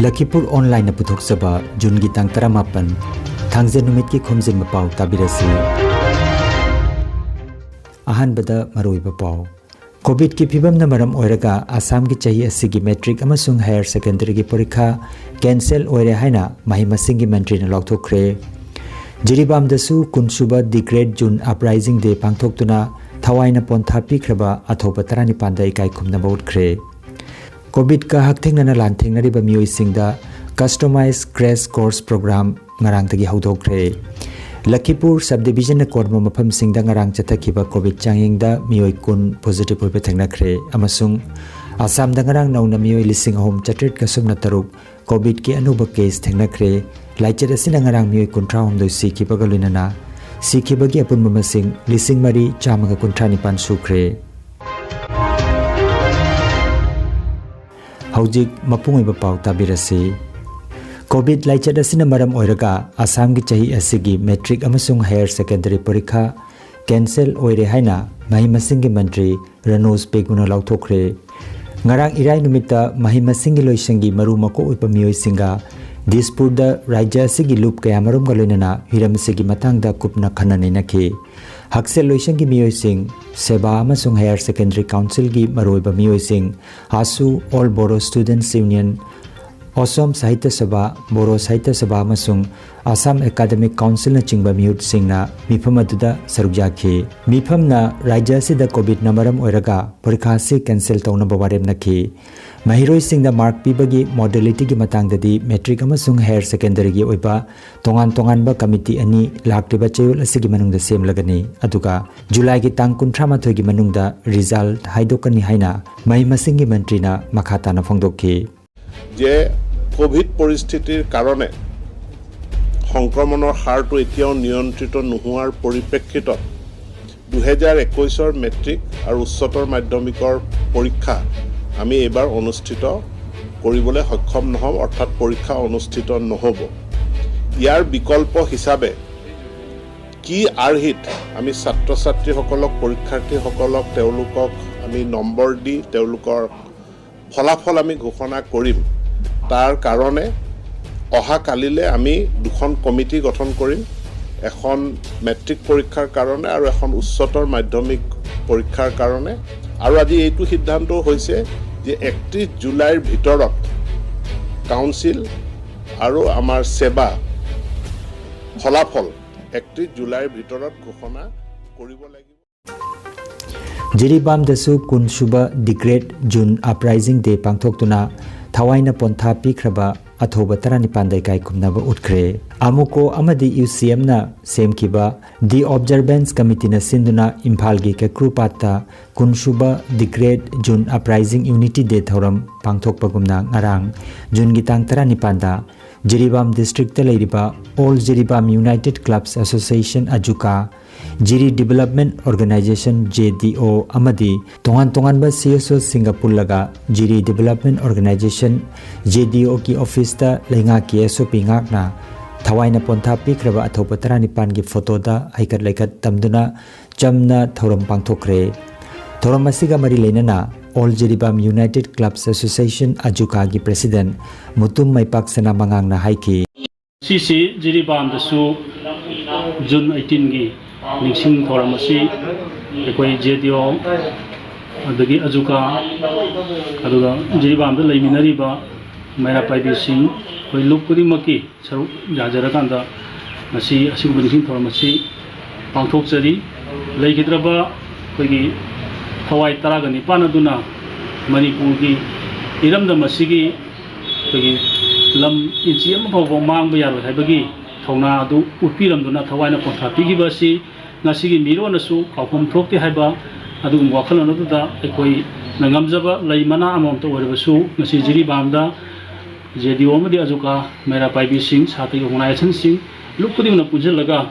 Lakhipuronline na puthokchaba June gi tang 18 thangje numit ki Khomjinba Pao tabirasi ahanbada maroiba Pao COVID ki phibam na maram oiraga Assam ki chahi asigi metric amasung higher secondary ki parikha cancel oire haina mahimasing ki mantri na lokthokre Jiribam dasu kunsuba degrade June uprising day pangthoktuna thawaina pontha pikraba athoba 19 da ikai khumna bautkre COVID ka hakthengna lanthengna riba mioi singda customized crash course program ngarang tagi haudokre Lakhipur subdivision na korma mafam singda ngarang chatakhiba COVID changingda mioi kun positive oibe thengnakhre amasung Assam da ngarang nauna mioi lising ahom chatret kasumna taruk COVID ki anuba case thengnakhre laichar asina ngarang mioi kuntra hom doi sikhiba galunana sikhiba gi apun mamasing lising mari chamaga kuntra nipan sukre Haujik mapungiba Pao tabirasi COVID laichad asina maram oiraga Assam gi chahi asigi metric amasung higher secondary parikha cancel oire haina mahimasing gi mantri Ranos Peguna lauthokre ngarang irai numita mahimasing gi loisangi maru mako upa mioi singa Dispur da rajya asigi loop kaya marum galunana hiram sigi matangda kupna khanane nakhi Haksel loisang gi mioi sing Seba amasung higher secondary council gi maroiba mioi sing Asu All Boro Students Union Osom Sahitya Sabha Boro Sahitya Sabha amasung Assam Academic Council na chingba miut singna mifam aduda sarukjakhi mifam na rajya sida COVID na maram oiraga parikha se cancel tawna bawarem nakhi Mahiroi singda mark pibagi modality gi matangdadi metric amasung higher secondary gi oiba tongan ba committee ani laktiba chayul asigi manungda semlagani aduga July gi tang 13 gi manungda result haidokani haina mahimasing gi mantri na makhata na phongdokhi যে Covid পৰিস্থিতিৰ কাৰণে সংক্ৰমণৰ হাৰটো এতিয়াও নিয়ন্ত্ৰিত নোহোৱাৰ পৰিপ্ৰেক্ষিতত 2021 matric আৰু উচ্চতৰ মাধ্যমিকৰ পৰীক্ষা আমি এবাৰ অনুষ্ঠিত কৰিবলৈ সক্ষম নহম অৰ্থাৎ পৰীক্ষা অনুষ্ঠিত নহব ইয়াৰ বিকল্প হিচাপে কি আৰ্হিত আমি ছাত্ৰ ছাত্ৰীসকলক পৰীক্ষাৰ্থীসকলক তেওঁলোকক আমি নম্বৰ দি তেওঁলোকৰ ফলাফল আমি ঘোষণা কৰিম তাৰ কাৰণে অহা কালিলে আমি দুখন কমিটি গঠন কৰিম এখন মেট্ৰিক পৰীক্ষাৰ কাৰণে আৰু এখন উচ্চতৰ মাধ্যমিক পৰীক্ষাৰ কাৰণে আৰু আজি এইটো সিদ্ধান্ত হৈছে যে 31 জুলাইৰ ভিতৰত কাউন্সিল আৰু আমাৰ সেবা ফলাফল 31 জুলাইৰ ভিতৰত ঘোষণা কৰিব লাগিব Jiribam dasu kunsuba degrade June uprising day pangthoktuna thawaina pontha pikraba athoba 19 dai kai kumnaba utkre amuko amadi UCM na semkiba the observance committee na sinduna Imphal gi kekrupata kunsuba degrade June uprising unity day thoram pangthokpagumna ngarang June gi tang 19 da Jiribam district ta leiriba All Jiribam United Clubs Association Ajuka Jiri Development Organization JDO amadi tongan ba CSO Singapore laga Jiri Development Organization JDO ki office ta lenga ki SOP ngakna thawaina pontha pikraba athopa 19 gi photo da haikat laikat tamduna chamna thoram pangthokre thoram asiga mari lenana All Jiribam United Clubs Association Ajuka gi president Mutum Maipak Sana mangang na haiki Sisi Jiribam dasu June 18 gi Nixing Thoramasi, Ekoi JDO, Adagi Azuka, Aduga, Jiribam, the Laminariba, Mara Pai Sing, Koi Lukuri Maki, Saru Jajarakanda, Nasi, Asubin Thoramasi, Pangtoksari, Lakitraba, Koi Hawaii Taragani, Panaduna, Manipuri, Iram the Masigi, Lam Inchiam of Mangbayar, Habagi. Thona du upiram duna thawaina pontha pigibasi ngasigi miro nasu kaphum thokti haiba adum wakhalon da ekoi nangamjaba leimana amom to werbasu ngasi Jiribamda JDO madi ajuka mera paibi sing sati organization sing lukudi na pujalaga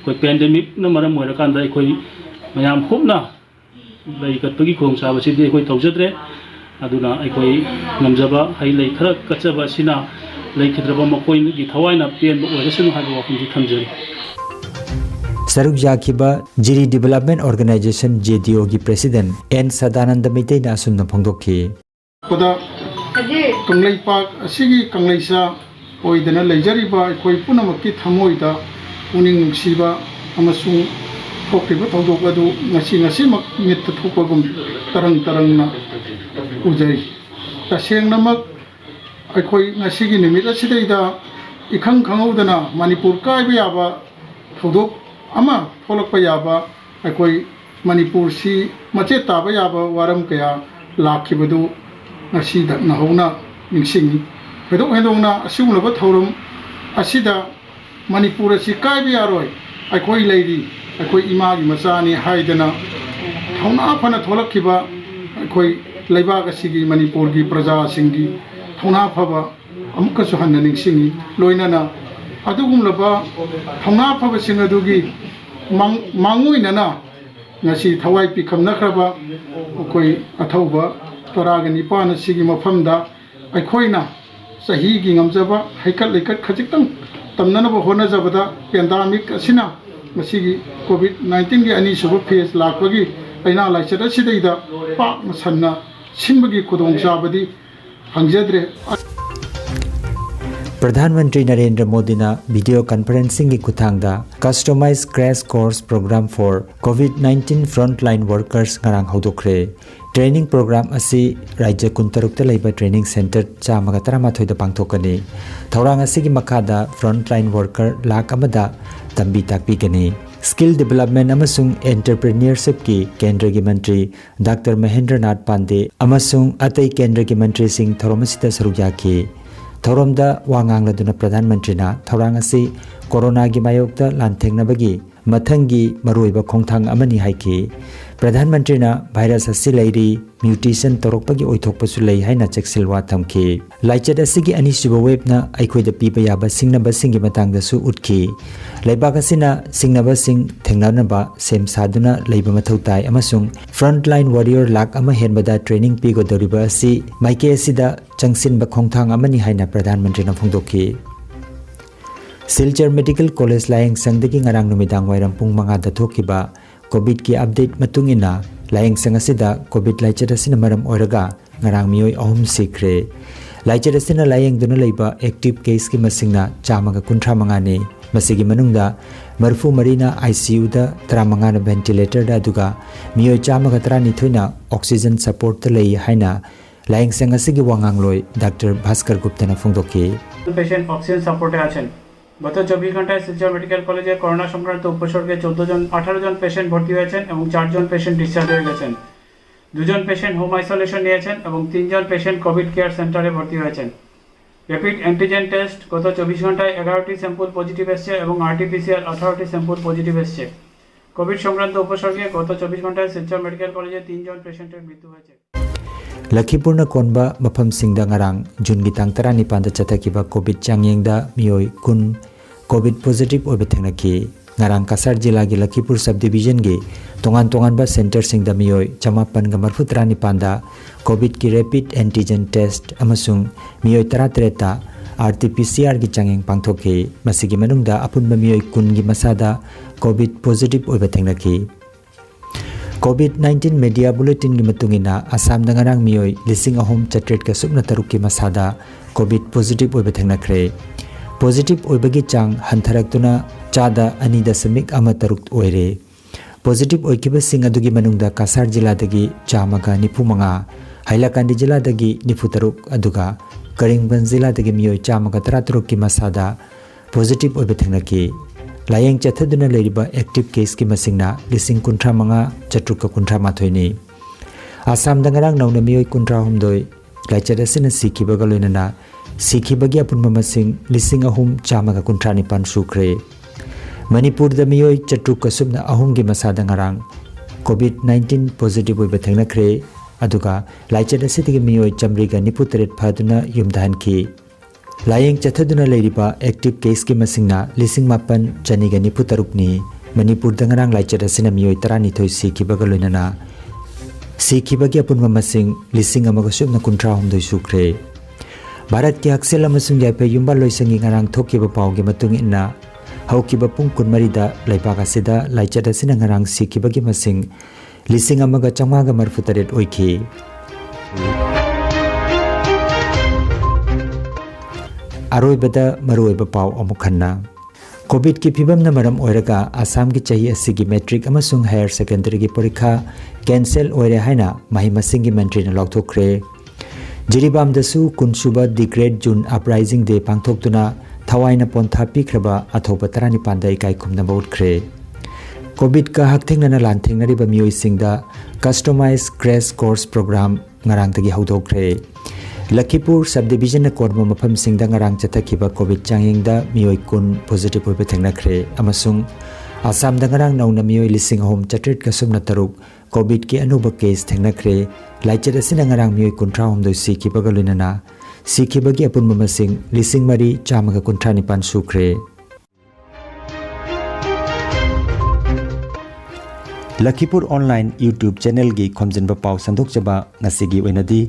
koi pandemic na maram morakanda ekoi mayam khubna laikatpagi khongsa basi de ekoi tawjadre aduna ekoi ngamjaba hai lei khara kachaba sina Lakhitraba makoi gi thawaina pen oirasunu haiba wakhumji thamjari Saruk Jakhiba Jiri Development Organization JDO gi president N Sadananda Meitei na asumna phongdokhi Pada कंगलैपाक असिगी कंगलैसा ओइदना लेजरिबा अखोई पुनमक्की थमोइदा पुनिंग नुक्सिबा अमसुंग थोक्रिबा थौदोक अदु ngasi मित थोकगुम तरंग तरंगना उजै तसेंगनमक अखोई ngasiगी निमित असिदैदा इखंग खंगौदना मणिपुर कायबा याबा थौदोक अमा थोलकपा याबा अखोई मणिपुर सी मचे ताबा याबा warm कया लाखिबदु ngasi दा नहौना निंगसिंगी हेदोक हेदोंना असिगुलबा थौरम असिदा मणिपुर असि कायबा यारोय अखोई लैरी अखोई इमागी मचानी हाइदना थौना फना थोलखिबा अखोई लैबाग असिगी मणिपुर की प्रजा सिंगी थौना फबा अमुकसु हन्ना निंगसिंगी लोइनाना अदुगुमलबा थौना फबा सिंग अदुगी मांगुइनाना ngasi thawai pikamnakraba अखोई अथौबा तराग निपान सिगी मफमदा अखोइना सही की ngमजबा हैकल लेकत खजिक्तंग तमननबा होनजबदा पेंडेमिक असिना मसिगी कोविड-19 की अनी सुब फेज लाखबगी लैना लाइचत असिदैदा पाक मसन्ना सिनबगी खुदोंचाबदी फंगजद्रे प्रधानमंत्री नरेंद्र मोदी ना वीडियो कॉन्फ्रेंसिंग की खुथांगदा customise crash course programme for कोविड-19 फ्रंटलाइन वर्कर्स ngarang हौदोखरे ट्रेनिंग प्रोग्राम असी राज्य कुंतरुक्ता लैबा ट्रेनिंग सेंटर चामगा 13 दा पांगथोकनी थौरांग असिगी मखादा फ्रंटलाइन वर्कर लाख अमदा तंबी ताकपीगनी स्किल डेवलपमेंट अमसुंग एंटरप्रेन्योरशिप की केंद्र की मंत्री डॉक्टर महेंद्र नाथ पांडे अमसुंग अतई केंद्र की मंत्री सिंह थौरमसिदा सरुक याखी थौरमदा वांगांगलदुना प्रधानमंत्रीना थौरांग असि कोरोना की मायोक्ता लांथेंगनबगी मथंगी मरुइबा खोंथांग अमनी हाइकी प्रधानमंत्रीना भाइरस असि लैरी म्यूटेशन तोरकपगी ओइथोकपसु लै हाइना चेक्सिलवा थमखी लाइचत असिगी अनिसुबा वेबना अइखोइदा पीबा याबा सिंगनबसिंगी मतांगदसु उठखी लैबाक असिना सिंगनबसिंग थेंगनानबा सेमसादुना लैबा मथौ ताइ अमसुंग फ्रंटलाइन वॉरियर लाख अमा हेनबदा ट्रेनिंग पीगोदोरिबा असि माइके असिदा चंगसिनबा खोंथांग अमनी हाइना प्रधानमंत्रीना फोंदोखी सिलचर मेडिकल कॉलेज लायंग संगदगी ngarang numidang wairam pung 5 da thokiba Covid की अपडेट मतुंगिना लायंग संगसिदा कोविड लाइचर असिना मरम ओरगा ngarang मियोय अहम सिखरे लाइचर असिना लायंग दुना लैबा एक्टिव केस की मसिंगना चामगा 35 ने मसिगी मनुंगदा मरफु मरीना आईसीयू दा 35 ना वेंटिलेटर दा दुगा मियोय चामगा 32 ना ऑक्सीजन सपोर्ट त लई हाइना लायंग संगसिगी वांगांगलोय डॉक्टर भास्कर गुप्ता ना फोंदोकी पेशेंट ऑक्सीजन सपोर्टे आছেন গত 24 ঘন্টায় শিলচর মেডিকেল কলেজে করোনা সংক্রান্ত উপসর্গে 18 জন পেশেন্ট ভর্তি হয়েছেন এবং 4 জন পেশেন্ট ডিসচার্জ হয়ে গেছেন 2 জন পেশেন্ট হোম আইসোলেশন নিয়েছেন এবং 3 জন পেশেন্ট কোভিড কেয়ার সেন্টারে ভর্তি হয়েছেন র্যাপিড অ্যান্টিজেন টেস্ট গত 24 ঘন্টায় 11টি স্যাম্পল পজিটিভ এসেছে এবং আরটিপিসিআর 18টি স্যাম্পল পজিটিভ এসেছে কোভিড সংক্রান্ত উপসর্গে গত 24 ঘন্টায় শিলচর মেডিকেল কলেজে 3 জন পেশেন্টের মৃত্যু হয়েছে लखीपुरना कोनबा मफम सिंगदा ngarang jungi tang 19 da chatakiba covid changyengda miyoi kun covid positive obe thengnaki ngarang kasar jila gi lakhipur sub division gi tongan ba center singda miyoi 54 da covid ki rapid antigen test amasung miyoi 13 ta RT-PCR gi changeng pangthoki masigi manungda apunba miyoi kun gi masada covid positive obe thengnaki कोविड-19 media bulletin की मतुंगिना असम दंगरांग मियोय लिसिंग अहोम चट्रेट का सुपना तरुक की मसादा Covid positive ओइबे थेंगनाख्रे positive ओइबगी चांग हंथरक्तुना चादा 2.3 ओइरे positive ओइकिबा सिंग अदुगी मनुंगदा कासार जिला दगी चामगा 95 हाइलाकांडी जिला दगी 93 अदुगा करिंगबन जिला दगी मियोय चामगा 13 की मसादा positive ओइबे थेंगनाकी lying चथदुना लेरिबा active case की मसिंगना 35,713 नि आसाम दंगरांग नौना मियोय 1,3 लाइचर असिना सिखिबगा लोइनना सिखिबगी अपुनबा मसिंग 3,919 सुख्रे मणिपुर द मियोय चट्रुक कसुबना अहुम गी मसादा ngarang कोविड-19 पॉजिटिव ओइबा थेंगनाख्रे अदुगा लाइचर असिदगी मियोय चमरिगा 93 फादुना युमदानखी लायंग चथदुना लेरिबा एक्टिव केस की मसिंगना 5,993 नि मणिपुर दंगरांग लाइचर असिना मियोय 12 सिखिबगा लोइनना सिखिबगी अपुनबा मसिंग 1,919 सुख्रे भारत की हक्सेल अमसुंग यापे युम्बा लोइसंगी ngarang थोकिबा पावगे मतुंग इन्ना हौकिबा पुंग 23 दा लाइपाक असिदा लाइचर असिना ngarang सिखिबगी मसिंग 1,993 ओइखि अरोइबदा मरुइबा पाव अमुखन्ना कोविड की फिबमना मरम ओइरगा आसाम की चाही असिगी मैट्रिक अमसुंग हायर सेकेंडरी की परीक्षा कैंसल ओइरे हाइना माही मसिंग की मंत्री न लौथोखरे जिरीबाम दसु कुनसुबा the great June uprising day पांगथोक्तुना थवाइना पोंथा पिख्रबा अथोबा 19 दा इकाई खुमना बौटखरे कोविड का हकथेंगना लानथेंगनरिबा मियोइसिंगदा customise crash course programme ngarangtagi haudokhre Lakhipur sub division कोर्म मफम सिंगदा ngarang chathakhiba कोविड चांगिंगदा मियोइ कुन पॉजिटिव ओइबा थेंगनाखरे अमसुंग आसाम दा ngarang नाउना मियोइ लिसिंग होम चट्रेट कसुमना तरुक कोविड के अनुबा केस थेंगनाखरे लाइचर असिना ngarang मियोइ कुंट्रा होमदो सिखिबगा लुनना सिखिबगी अपुन ममसिंग लिसिंग मरी चामगा कुंट्रा निपान सुखरे लखीपुर ऑनलाइन यूट्यूब चैनल की खोमजिनबा पाव संदोक जबा ngasi gi oinadi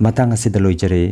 matang asida loijare